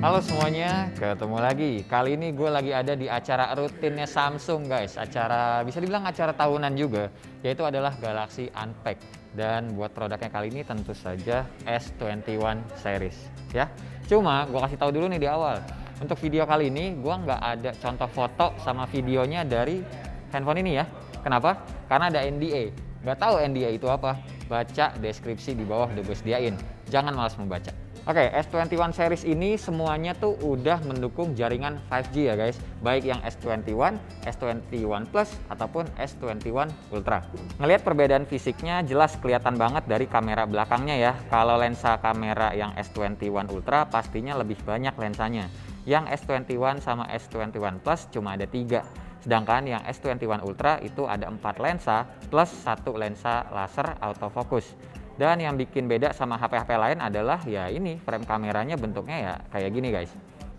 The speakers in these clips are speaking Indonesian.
Halo semuanya, ketemu lagi. Kali ini gue lagi ada di acara rutinnya Samsung guys. Acara, bisa dibilang acara tahunan juga, yaitu adalah Galaxy Unpack. Dan buat produknya kali ini tentu saja S21 series ya. Cuma gue kasih tahu dulu nih di awal. Untuk video kali ini gue nggak ada contoh foto sama videonya dari handphone ini ya. Kenapa? Karena ada NDA. Nggak tahu NDA itu apa? Baca deskripsi di bawah udah gue sediain. Jangan malas membaca. Oke, S21 series ini semuanya tuh udah mendukung jaringan 5G ya guys. Baik yang S21, S21 Plus, ataupun S21 Ultra. Ngelihat perbedaan fisiknya jelas kelihatan banget dari kamera belakangnya ya. Kalau lensa kamera yang S21 Ultra pastinya lebih banyak lensanya. Yang S21 sama S21 Plus cuma ada 3. Sedangkan yang S21 Ultra itu ada 4 lensa plus 1 lensa laser autofocus. Dan yang bikin beda sama HP-HP lain adalah ya ini frame kameranya bentuknya ya kayak gini guys.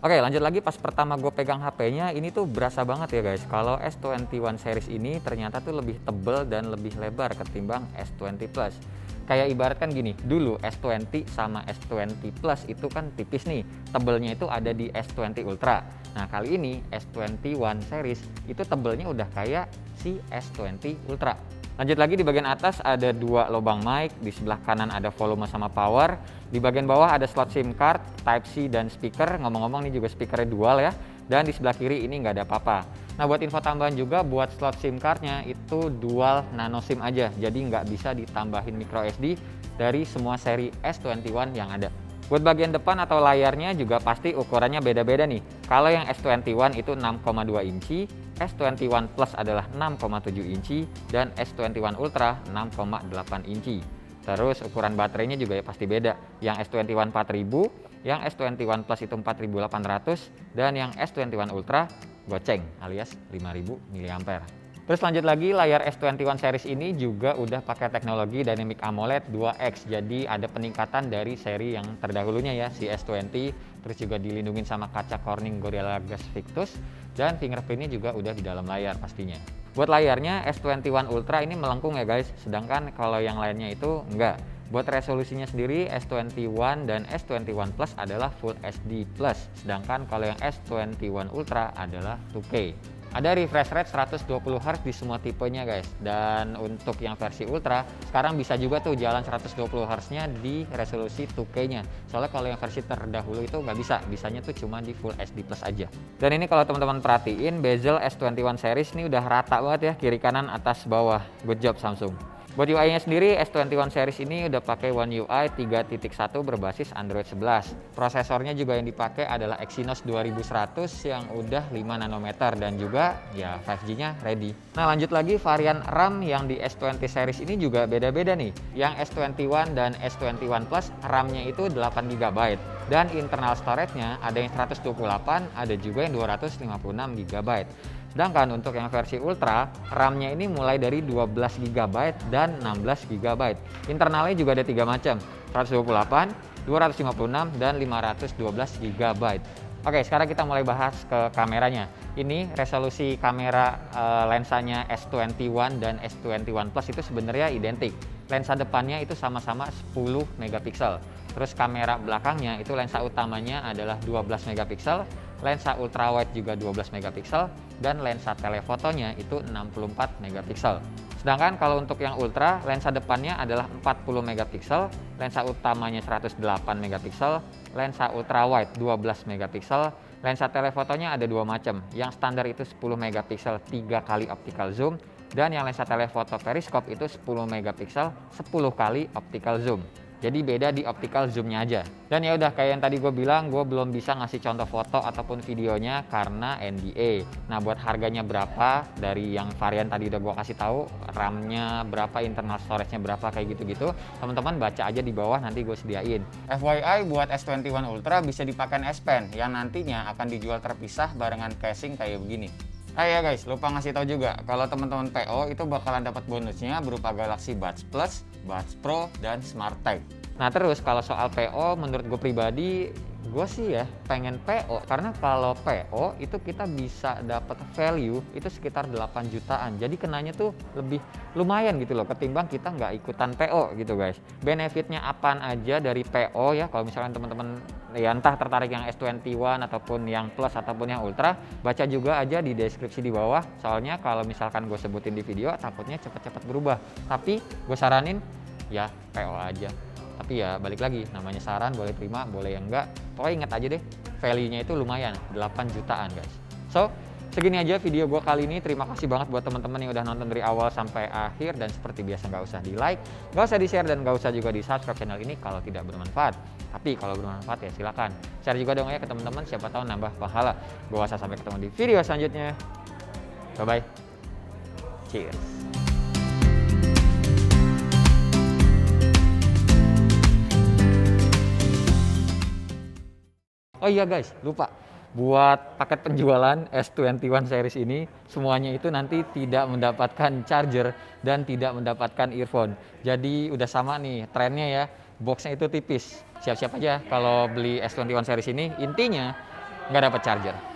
Oke, lanjut lagi. Pas pertama gue pegang HP-nya ini tuh berasa banget ya guys. Kalau S21 series ini ternyata tuh lebih tebel dan lebih lebar ketimbang S20 Plus. Kayak ibaratkan gini, dulu S20 sama S20 Plus itu kan tipis nih. Tebelnya itu ada di S20 Ultra. Nah kali ini S21 series itu tebelnya udah kayak si S20 Ultra. Lanjut lagi, di bagian atas ada 2 lubang mic, di sebelah kanan ada volume sama power, di bagian bawah ada slot SIM card, Type-C dan speaker. Ngomong-ngomong ini juga speakernya dual ya, dan di sebelah kiri ini nggak ada apa-apa. Nah buat info tambahan juga, buat slot SIM cardnya itu dual nano SIM aja, jadi nggak bisa ditambahin micro SD dari semua seri S21 yang ada. Buat bagian depan atau layarnya juga pasti ukurannya beda-beda nih. Kalau yang S21 itu 6,2 inci, S21 Plus adalah 6,7 inci, dan S21 Ultra 6,8 inci. Terus ukuran baterainya juga ya pasti beda. Yang S21 4000, yang S21 Plus itu 4800, dan yang S21 Ultra goceng alias 5000 mAh. Terus lanjut lagi, layar S21 series ini juga udah pakai teknologi Dynamic AMOLED 2X. Jadi ada peningkatan dari seri yang terdahulunya ya, si S20. Terus juga dilindungin sama kaca Corning Gorilla Glass Victus. Dan fingerprintnya juga udah di dalam layar pastinya. Buat layarnya S21 Ultra ini melengkung ya guys. Sedangkan kalau yang lainnya itu enggak. Buat resolusinya sendiri S21 dan S21 Plus adalah Full HD+. Sedangkan kalau yang S21 Ultra adalah 2K. Ada refresh rate 120 Hz di semua tipenya guys. Dan untuk yang versi Ultra sekarang bisa juga tuh jalan 120 Hz nya di resolusi 2K nya. Soalnya kalau yang versi terdahulu itu nggak bisa, bisanya tuh cuma di Full HD Plus aja. Dan ini kalau teman-teman perhatiin, bezel S21 series ini udah rata banget ya, kiri kanan atas bawah. Good job Samsung. Buat UI-nya sendiri, S21 series ini udah pakai One UI 3.1 berbasis Android 11. Prosesornya juga yang dipakai adalah Exynos 2100 yang udah 5 nanometer dan juga ya 5G-nya ready. Nah lanjut lagi, varian RAM yang di S20 series ini juga beda-beda nih. Yang S21 dan S21 Plus RAM-nya itu 8 GB dan internal storage-nya ada yang 128, ada juga yang 256 GB. Sedangkan untuk yang versi Ultra, RAM-nya ini mulai dari 12 GB dan 16 GB. Internalnya juga ada 3 macam, 128, 256, dan 512 GB. Oke, sekarang kita mulai bahas ke kameranya. Ini resolusi kamera lensanya S21 dan S21 Plus itu sebenarnya identik. Lensa depannya itu sama-sama 10 megapiksel. Terus kamera belakangnya itu lensa utamanya adalah 12 megapiksel, lensa ultrawide juga 12 megapiksel, dan lensa telefotonya itu 64 megapiksel. Sedangkan kalau untuk yang Ultra, lensa depannya adalah 40 megapiksel, lensa utamanya 108 megapiksel, lensa ultrawide 12 megapiksel, lensa telefotonya ada 2 macam. Yang standar itu 10 megapiksel 3 kali optical zoom, dan yang lensa telefoto periskop itu 10 megapiksel 10 kali optical zoom. Jadi beda di optical zoom-nya aja. Dan ya udah, kayak yang tadi gue bilang, gue belum bisa ngasih contoh foto ataupun videonya karena NDA. Nah buat harganya berapa, dari yang varian tadi udah gue kasih tahu, RAM-nya berapa, internal storage-nya berapa, kayak gitu-gitu, teman-teman baca aja di bawah, nanti gue sediain. FYI, buat S21 Ultra bisa dipakai S Pen yang nantinya akan dijual terpisah barengan casing kayak begini. Ya guys, lupa ngasih tahu juga kalau teman-teman PO itu bakalan dapat bonusnya berupa Galaxy Buds Plus, Buds Pro, dan Smart Tag. Nah terus kalau soal PO, menurut gue pribadi Gue sih ya pengen PO, karena kalau PO itu kita bisa dapat value itu sekitar 8 jutaan. Jadi kenanya tuh lebih lumayan gitu loh ketimbang kita nggak ikutan PO gitu guys. Benefitnya apaan aja dari PO ya, kalau misalkan teman-teman ya entah tertarik yang S21 ataupun yang Plus ataupun yang Ultra, baca juga aja di deskripsi di bawah. Soalnya kalau misalkan gue sebutin di video takutnya cepet-cepet berubah. Tapi gue saranin ya PO aja. Tapi ya balik lagi, namanya saran, boleh terima, boleh yang enggak. Pokoknya ingat aja deh, value-nya itu lumayan, 8 jutaan guys. So, segini aja video gue kali ini. Terima kasih banget buat teman-teman yang udah nonton dari awal sampai akhir. Dan seperti biasa nggak usah di like, nggak usah di share, dan nggak usah juga di subscribe channel ini kalau tidak bermanfaat. Tapi kalau bermanfaat ya silakan share juga dong ya ke teman-teman, siapa tahu nambah pahala. Gue rasa sampai ketemu di video selanjutnya. Bye-bye. Cheers. Oh iya guys, lupa. Buat paket penjualan S21 series ini, semuanya itu nanti tidak mendapatkan charger dan tidak mendapatkan earphone. Jadi udah sama nih trennya ya, boxnya itu tipis. Siap-siap aja kalau beli S21 series ini, intinya nggak dapat charger.